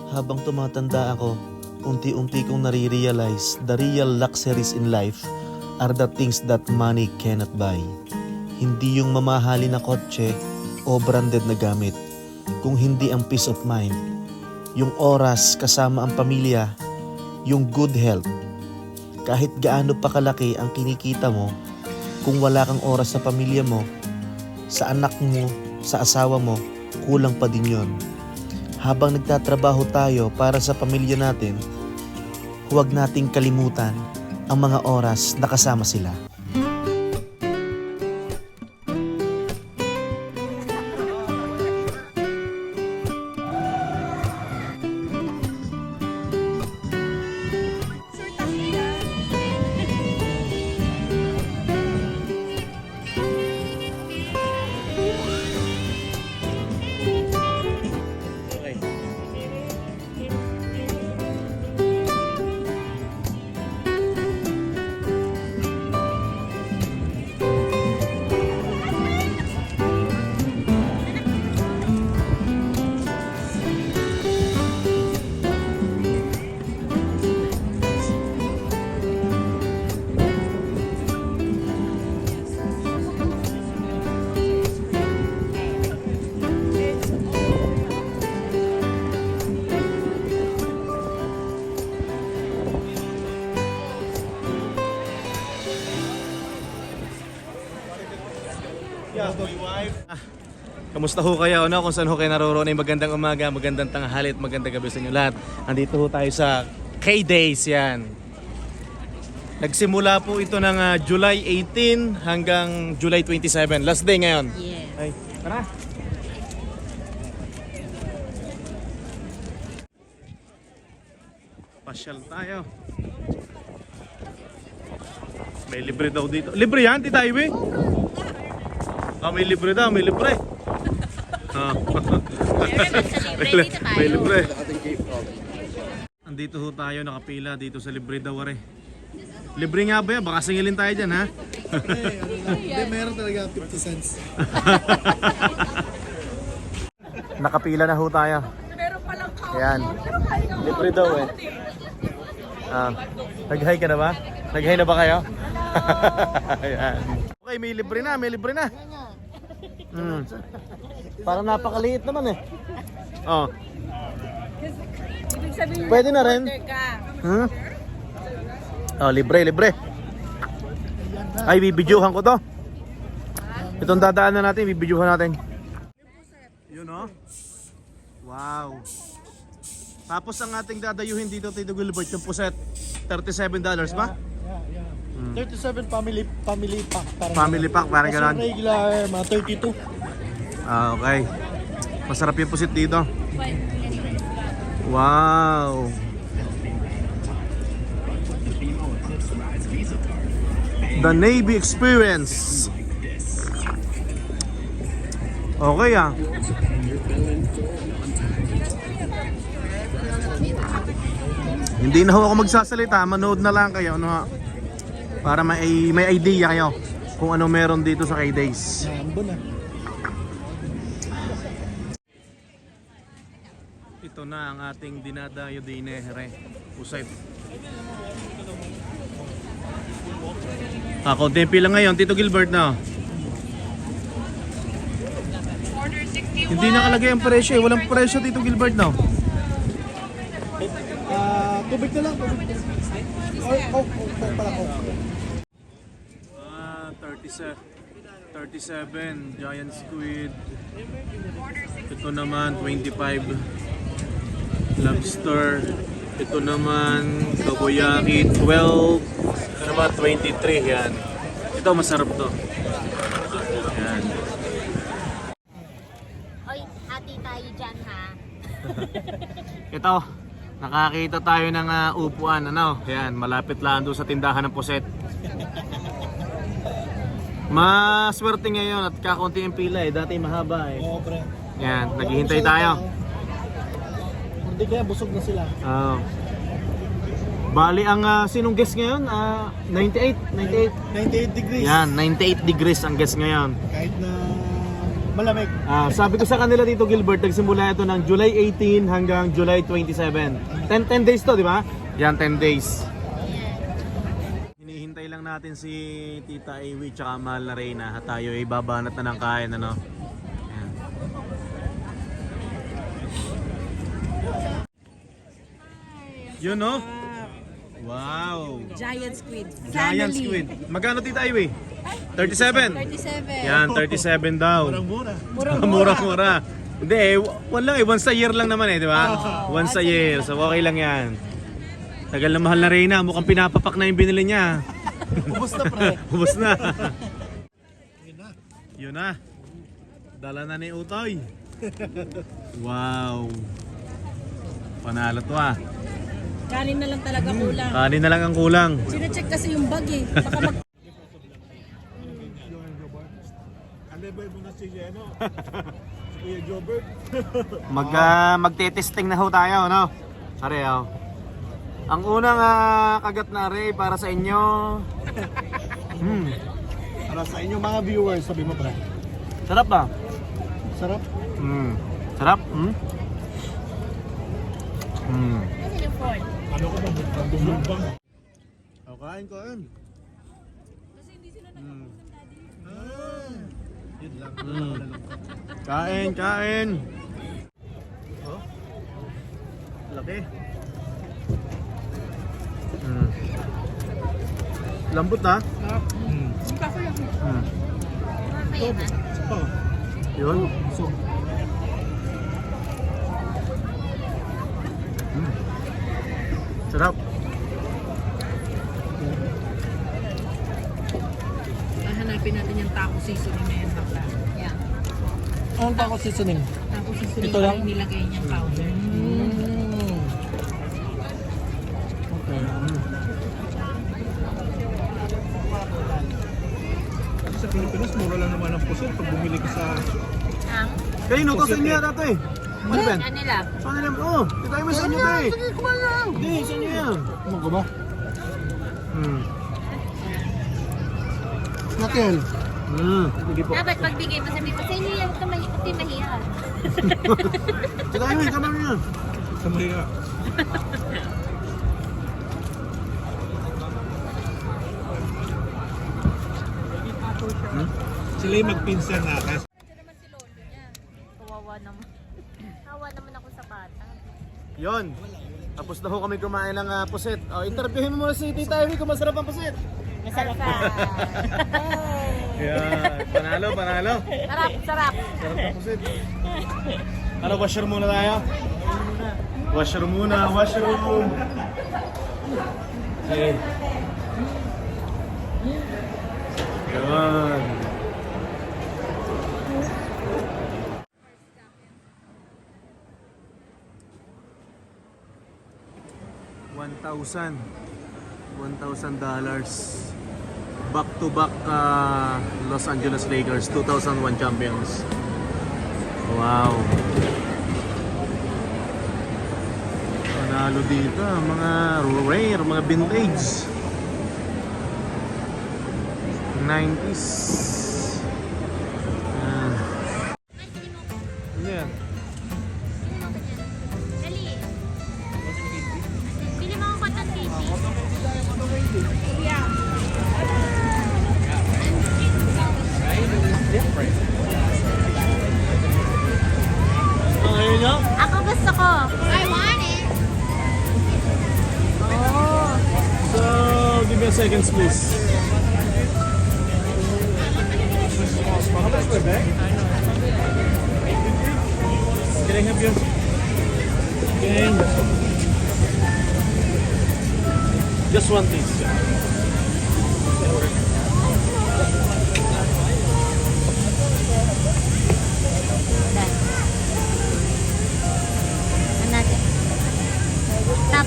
Habang tumatanda ako, unti-unti kong nare-realize the real luxuries in life are the things that money cannot buy. Hindi yung mamahalin na kotse o branded na gamit, kung hindi ang peace of mind, yung oras kasama ang pamilya, yung good health. Kahit gaano pa kalaki ang kinikita mo, kung wala kang oras sa pamilya mo, sa anak mo, sa asawa mo, kulang pa din yon. Habang nagtatrabaho tayo para sa pamilya natin, huwag nating kalimutan ang mga oras na kasama sila. Kamusta ho kayo? Kung saan ho kayo naroroon? Magandang umaga, magandang tanghali at magandang gabi sa inyo lahat. Andito ho tayo sa K-Days yan. Nagsimula po ito ng July 18 hanggang July 27. Last day ngayon. Yes. Ay, tara! Pasyal tayo. May libre daw dito. Libre yan, Tita Ivy? May libre daw, may libre. May libre. Andito ho tayo, nakapila dito sa libre daw are. Libre nga ba yan? Baka singilin tayo dyan, ha? Hindi, meron talaga 50 cents. Nakapila na ho tayo. Ayan. Libre daw eh. Nag-hi ka na ba? Nag-hi na ba kayo? Ayan. Okay, may libre na, may libre na. Parang napakaliit naman eh. Oh. Pwede na rin. Oh, libre, libre. Ay, bibidyohan ko to. Itong dadaanan natin, bibidyohan natin. Yun oh. Wow. Tapos ang ating dadayuhin dito, Tito Gilbert, yung puset, $37 ba? Yeah. 37 family pack. Family pack, parang Kasi gano'n. regular, mga 32. Okay. Masarap yung pusit dito. Wow. The Navy Experience. Okay ah. Hindi na ho ako magsasalita, manood na lang kayo ano ha? Para may idea kayo kung ano meron dito sa K-Days. Ambon na. Ito na ang ating dinadayo dinere. Usay. Konti lang ngayon, Tito Gilbert na. Hindi nakalagay ang presyo, walang presyo Tito Gilbert na. Tubig na lang. Pala ko. 37 giant squid. Ito naman 25 lobster. Ito naman kaboyaki 12. Ito naman 23 yan. Ito masarap to. Yan. Oy, hati tayo dyan ha. Ito, nakakita tayo ng upuan, ano? Yan, malapit lang doon sa tindahan ng puset. Maswerte ngayon at kakaunti ang pila eh. Dati mahaba eh. Oo, pre. Yan, naghihintay tayo. Hindi kaya busog na sila. Bali ang sinong guest ngayon? 98 98 degrees. Yan, 98 degrees ang guest ngayon. Kahit na Malamig. Sabi ko sa kanila dito, Gilbert, nagsimula ito ng July 18 hanggang July 27. 10 days to, di ba? Yan, 10 days. Hinihintay lang natin si Tita Awi tsaka Mahal na Reyna at tayo ay babanat na ng kain, ano? Yan. Yun, no? Wow! Giant squid. Giant Family. squid. Magkano, Tita Awi? 37. 37. Yan, 37 daw. Mura. Mura-mura. Hindi eh, wala eh, once a year lang naman eh, di ba? Once a year, so okay lang yan. Tagal na Mahal na Reyna, mukhang pinapapak na yung binili niya. Ubus na, pre. Ubus na. Yun na. Dala na ni Utoy. Wow. Panalo to ah. Kanin na lang talaga kulang. Kanin na lang ang kulang. Sine-check kasi yung bag eh. Baka mag... Level mo na si Jeno. Si Kuya Jobert. Magte-testing na ho tayo, no? Are, oh. Ang unang kagat na array para sa inyo. Para sa inyo mga viewers, sabi mo pre. Sarap ba? Sarap. Sarap? Kasi yung phone. Ano ko ba? Bumubang. Kain, kain. Yun lang. Kain, kain. Oh. Laki. Lambot na. Kaya na. Oh. Yun. So, Sarap. Hahanapin natin yung taco seasoning na yan. Bakla. Yeah. anong taco seasoning? Taco seasoning Ito lang? yung nilagay niyang powder. Okay. Sa Pilipinas, mura lang naman ang pusit pag bumili ka sa... Ang? Kanino to sa inyo yata to eh. Ano ba? Kanila. Saan nila? Oh, di tayo mo sa inyo to eh. Hindi, sa inyo yan. Ano ka ba? Nakel. Sige po. Dapat pagbigay mo sabi mo, sa inyo yung kamay mahiya. Sa tayo mo, kamay mo yan. Kamay ka. Sila yung magpinsan na kasi. Kawawa naman. Kawawa naman ako sa bata. Yon. Tapos na ho kami kumain ng pusit. Oh, interviewin mo muna si Tita Ivy kung masarap ang pusit. Masarap ka. Yan. Panalo, panalo. Sarap, sarap. Sarap ang pusit. Ano, washroom muna tayo? Washroom muna, washroom. Okay. Yan. $1,000 back to back Los Angeles Lakers 2001 champions. Wow. Panalo dito mga rare, mga vintage 90s. Yeah. Dali. Bili mo ako cotton candy. Ayun nyo? Ako gusto ko. I want it. Oh. So, give me a second please. Can I have yours? Okay. Just one piece. Ano natin? Tap.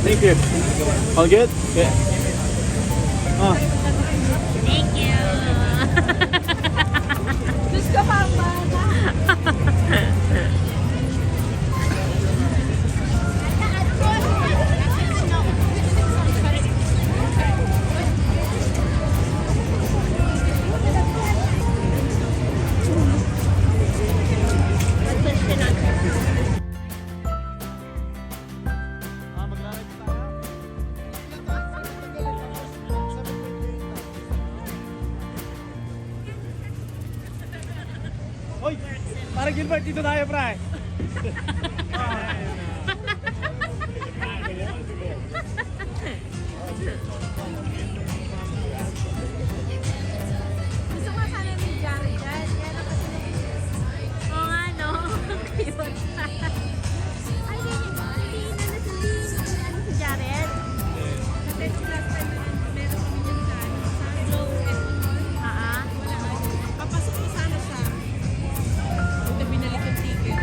Thank you. All good? Okay. Oh. Thank you. Diyos ka pa, Hoy! Parang Gilbert, dito tayo, pre. Gusto ko sana may Jared dyan. Kaya lang kasi oo nga, no? Cute. Ay, hindi na si Jared. Kasi last time meron kami dyan sa Glow Ah, Papasok ko sana siya. Ito binalik yung ticket.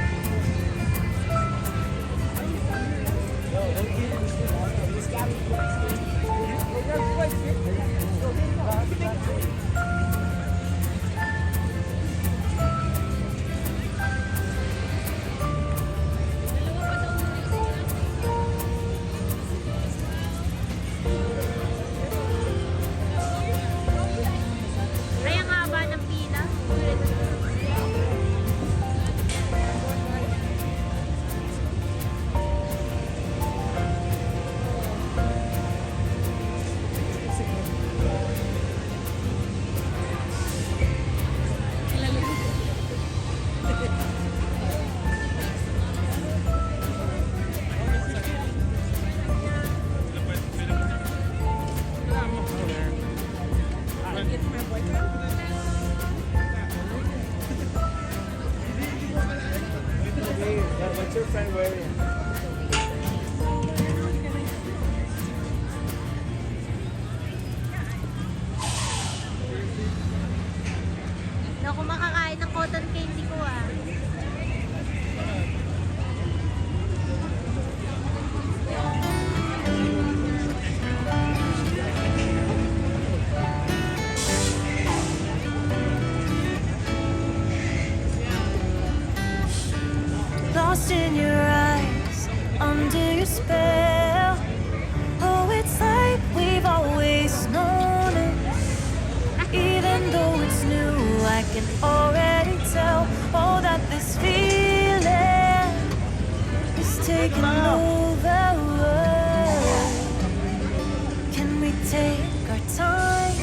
Ay, ang haba ng pila. What's your friend wearing? Hindi ako makakain ng cotton candy ko ah. Lost in your eyes, under your spell. Oh, it's like we've always known it. Even though it's new, I can already tell. Oh, that this feeling is taking over. Can we take our time?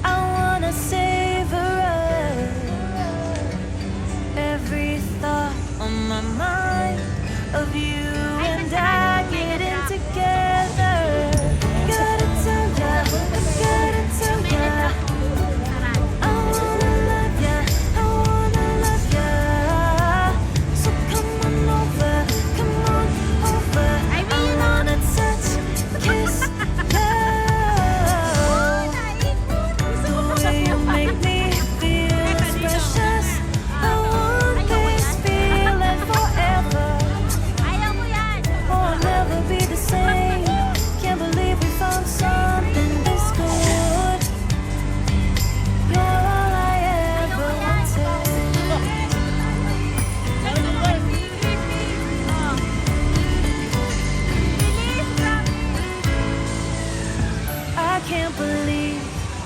I wanna savor us. Every thought on my mind of you and I getting together. Gotta tell ya, I gotta tell ya, I wanna love ya, I wanna love ya. So come on over, come on over. I wanna touch, kiss, love. The way you make me feel is precious. I want this feeling forever. Ayaw ko yan! Oh, I'll never be the same. Can't believe we found something this good. You're all I ever wanted. I can't believe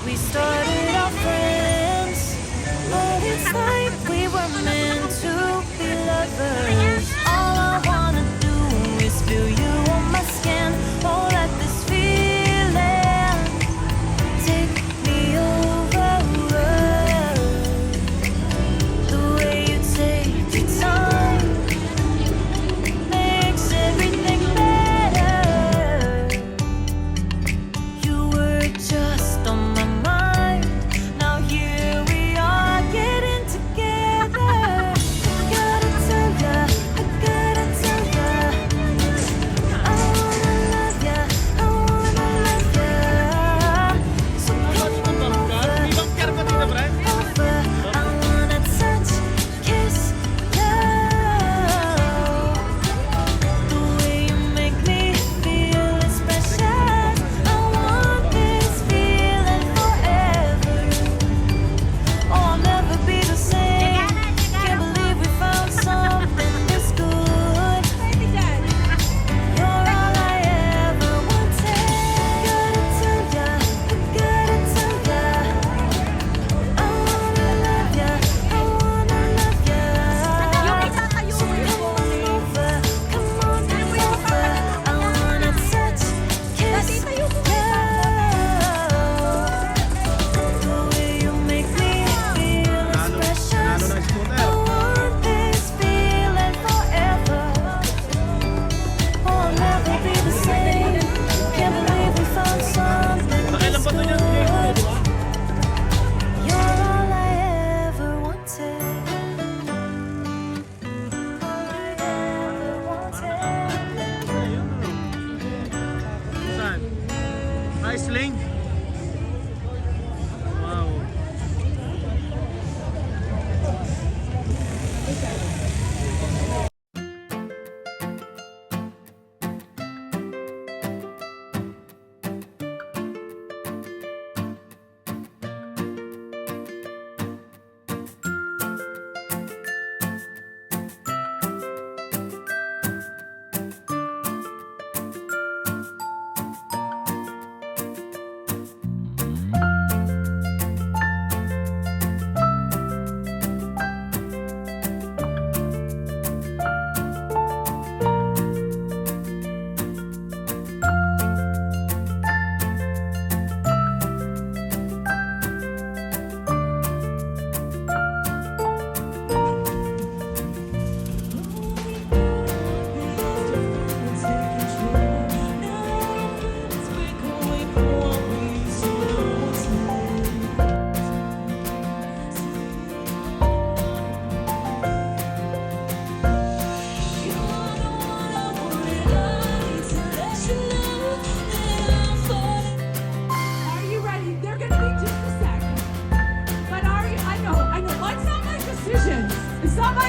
we started our friends. Oh, it's like we were meant to be lovers. All I wanna do is feel you on my skin. Oh, let this feeling take me over. The way you take your time makes everything better. You were just on my mind. Now here we are getting together. Gotta tell ya, I gotta tell ya, I wanna love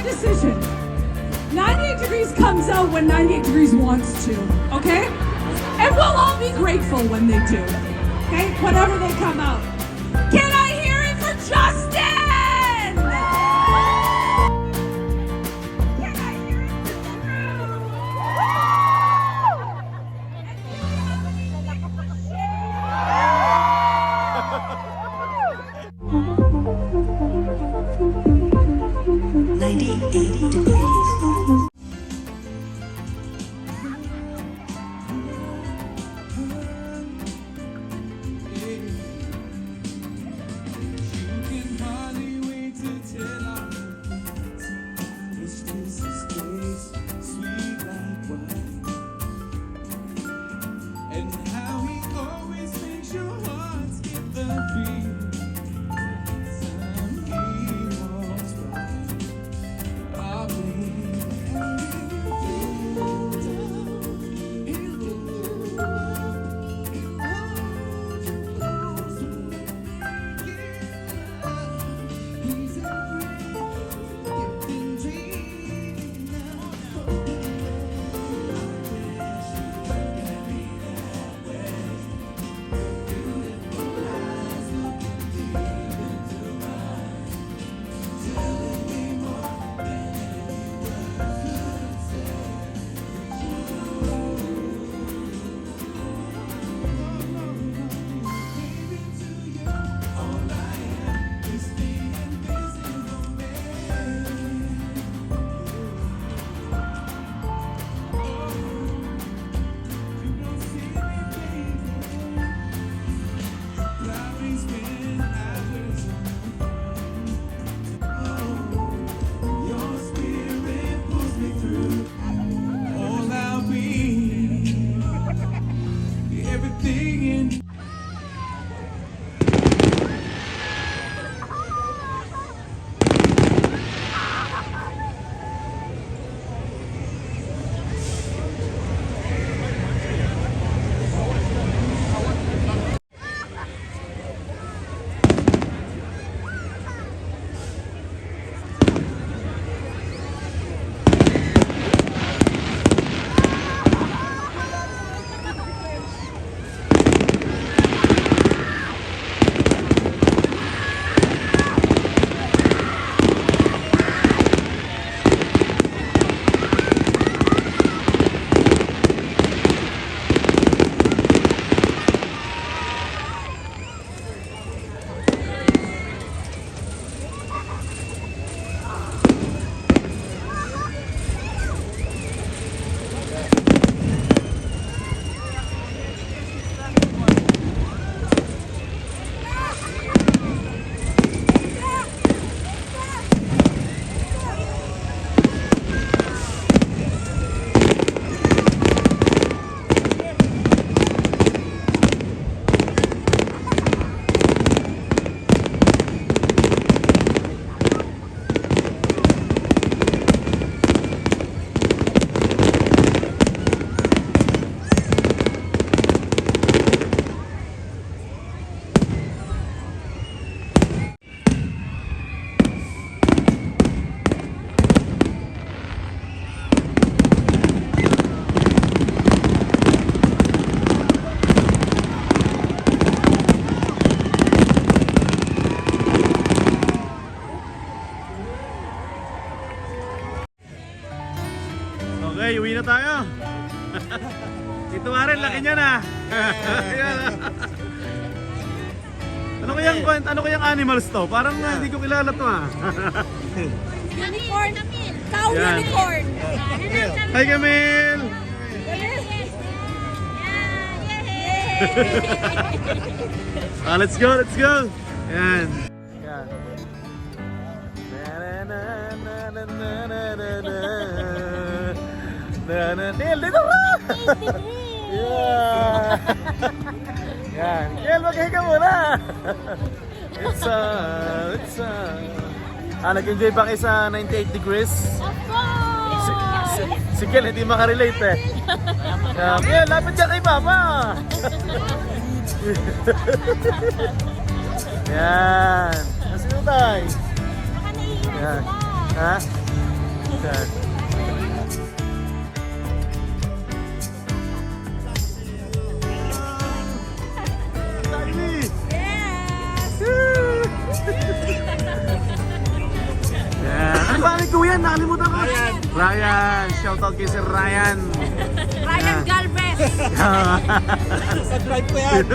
my decision. 98 Degrees comes out when 98 Degrees wants to, okay? And we'll all be grateful when they do, okay? Whenever they come out. Can I hear it for Justin? Can I hear it for Drew? 98 degrees. Okay, uwi na tayo. Ito nga rin, laki niya na. Ano kayang animals to? Parang hindi ko kilala to ah. Unicorn. Cow Yan. unicorn. Hi Camille! Let's go, let's go! Yan. Yan. Neil, dito ka! Yeah! Yan. Neil, maghiga muna! Nag-enjoy ba kayo sa 98 degrees? Of course! Si Kel, hindi makarelate eh. Kel, lapit ka kay Papa! Yan. Mas tayo. Baka naiiyak Yan. sila. Ha? God. Yeah. Ano ba ang kuya? Nakalimutan ko. Ryan. Shoutout kay Sir Ryan. Ryan Galvez. Sa drive ko yan.